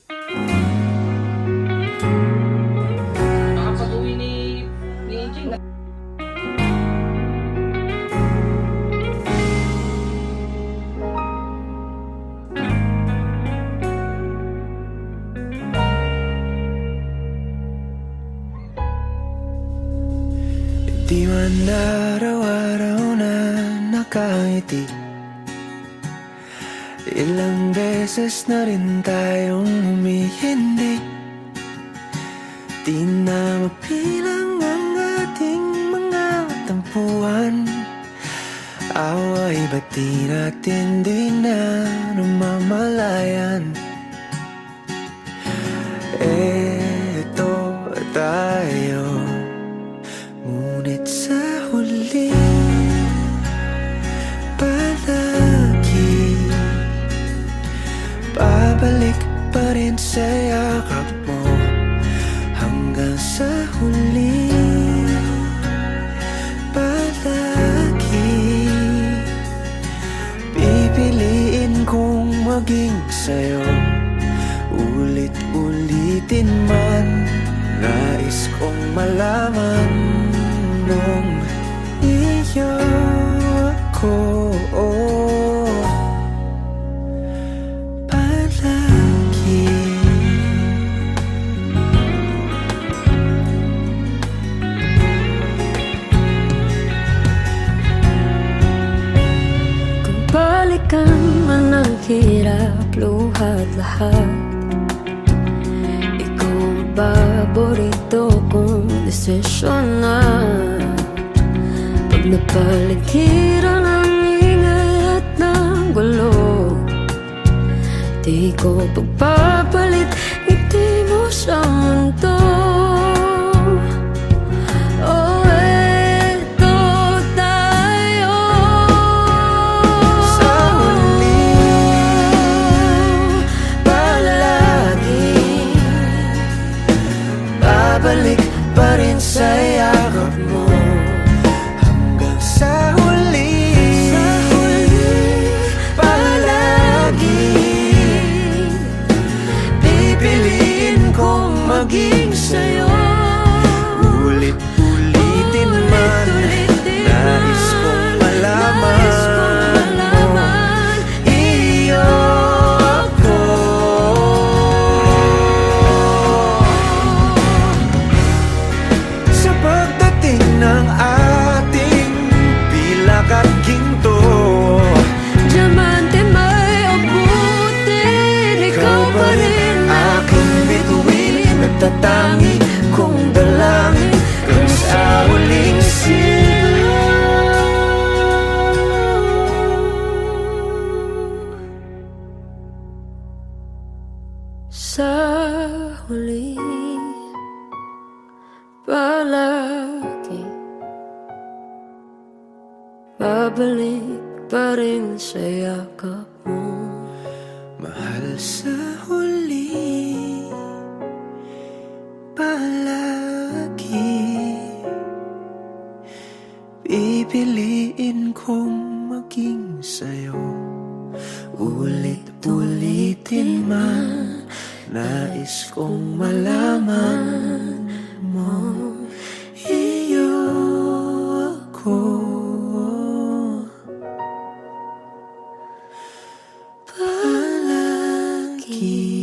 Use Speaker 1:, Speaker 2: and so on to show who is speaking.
Speaker 1: Nakapag-uwi ni Jing.
Speaker 2: Di man araw-araw na nakangiti. Ilang beses na rin tayong humihindi. Di na mapilang ang ating mga tampuhan. Away ba't di natin di na namamalayan? Eto tayo, ngunit sa huli palagi babalik pa rin sa yakap mo. Hanggang sa huli palagi pipiliin kong maging sa'yo. Ulit-ulitin man, nais kong malaman nung iyo ako palagi.
Speaker 3: Kung balikan man ang hirap, luhat lahat, ikaw ang paborito kong desisyon na. Pag napaligiran ang ingay at ng gulo, di ko pagpapalit ngiti mo sa mundo. Oh, eto tayo
Speaker 2: Sa huli palagi babalik pa rin sa yakap mo. Hanggang sa huli palagi pipiliin kong maging sa'yo. Ulit-ulitin man, nais kong malaman mo, iyo ako. Sa pagdating ng ating pilak at ginto,
Speaker 3: diamante may abutin, ikaw pa rin
Speaker 2: aking bituin, nagtatangi kong dalangin kung sa huling sigaw.
Speaker 3: sa huli palagi babalik pa rin sa yakap mo.
Speaker 2: Mahal, sa huli palagi pipiliin kong maging sa'yo. Ulit-ulitin man, nais kong malaman mo, iyo ako palagi.